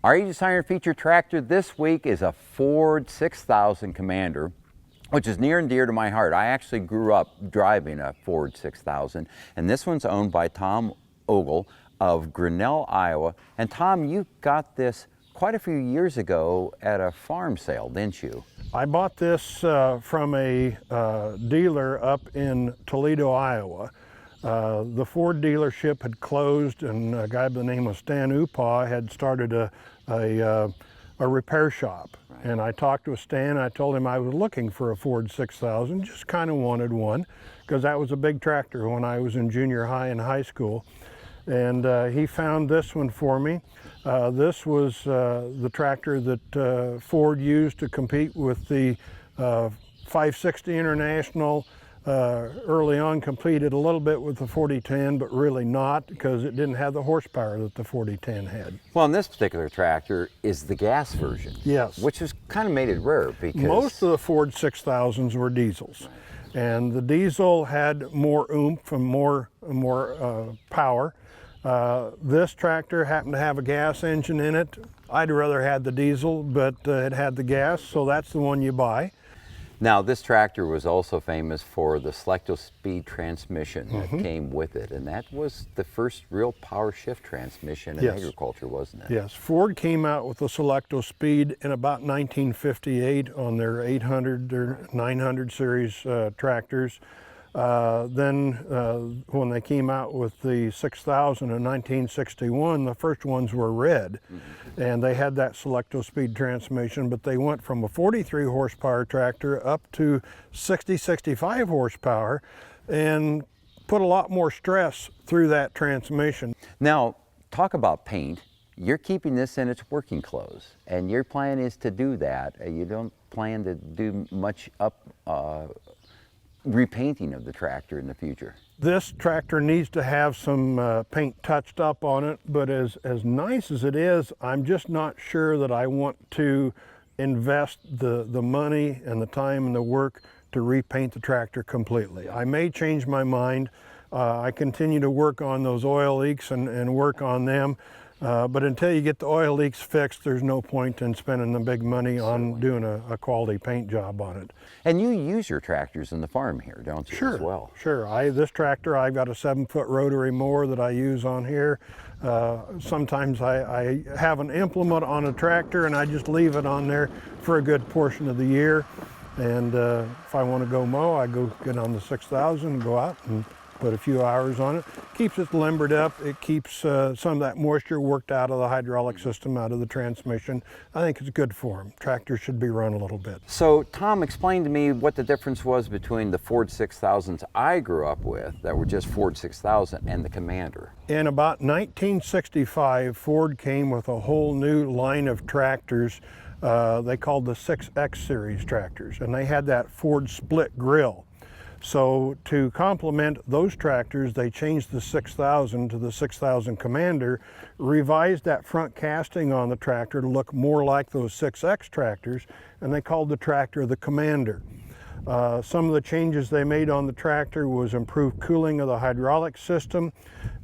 Our Aegis Iron feature tractor this week is a Ford 6000 Commander, which is near and dear to my heart. I actually grew up driving a Ford 6000, and this one's owned by Tom Ogle of Grinnell, Iowa. And Tom, you got this quite a few years ago at a farm sale, didn't you? I bought this from a dealer up in Toledo, Iowa. The Ford dealership had closed, and a guy by the name of Stan Upaw had started a repair shop. Right. And I talked to Stan. I told him I was looking for a Ford 6000, just kind of wanted one, because that was a big tractor when I was in junior high and high school. And he found this one for me. This was the tractor that Ford used to compete with the 560 International. Early on competed a little bit with the 4010, but really not, because it didn't have the horsepower that the 4010 had. Well, and this particular tractor is the gas version. Yes. Which has kind of made it rare because most of the Ford 6000s were diesels. Right. And the diesel had more oomph and more power. This tractor happened to have a gas engine in it. I'd rather had the diesel, but it had the gas, so that's the one you buy. Now, this tractor was also famous for the Selecto-Speed transmission that came with it, and that was the first real power shift transmission in agriculture, wasn't it? Yes, Ford came out with the Selecto-Speed in about 1958 on their 800 or 900 series tractors. Then when they came out with the 6000 in 1961, the first ones were red, and they had that Selecto-Speed transmission, but they went from a 43 horsepower tractor up to 65 horsepower and put a lot more stress through that transmission. Now, talk about paint. You're keeping this in its working clothes, and your plan is to do that. You don't plan to do much repainting of the tractor in the future. This tractor needs to have some paint touched up on it, but as nice as it is, I'm just not sure that I want to invest the money and the time and the work to repaint the tractor completely. I may change my mind. I continue to work on those oil leaks and work on them. But until you get the oil leaks fixed, there's no point in spending the big money on doing a quality paint job on it. And you use your tractors in the farm here, don't you, sure, as well? Sure. This tractor, I've got a 7-foot rotary mower that I use on here. Sometimes I have an implement on a tractor and I just leave it on there for a good portion of the year. And if I want to go mow, I go get on the 6000 and go out and put a few hours on it. Keeps it limbered up. It keeps some of that moisture worked out of the hydraulic system, out of the transmission. I think it's good for them. Tractors should be run a little bit. So Tom, explain to me what the difference was between the Ford 6000s I grew up with that were just Ford 6000 and the Commander. In about 1965, Ford came with a whole new line of tractors they called the 6X series tractors, and they had that Ford split grill. So to complement those tractors, they changed the 6000 to the 6000 Commander, revised that front casting on the tractor to look more like those 6X tractors, and they called the tractor the Commander. Some of the changes they made on the tractor was improved cooling of the hydraulic system,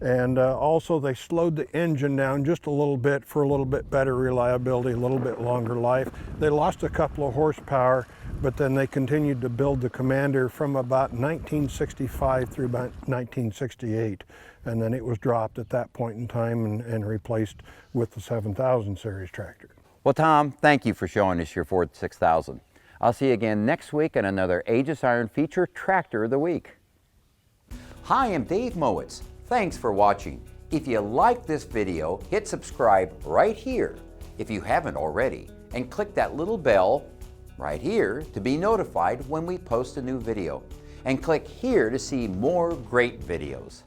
and also they slowed the engine down just a little bit for a little bit better reliability, a little bit longer life. They lost a couple of horsepower, but then they continued to build the Commander from about 1965 through about 1968, and then it was dropped at that point in time and replaced with the 7000 series tractor. Well, Tom, thank you for showing us your Ford 6000. I'll see you again next week on another Aegis Iron Feature Tractor of the Week. Hi, I'm Dave Mowitz. Thanks for watching. If you like this video, hit subscribe right here if you haven't already, and click that little bell right here to be notified when we post a new video. And click here to see more great videos.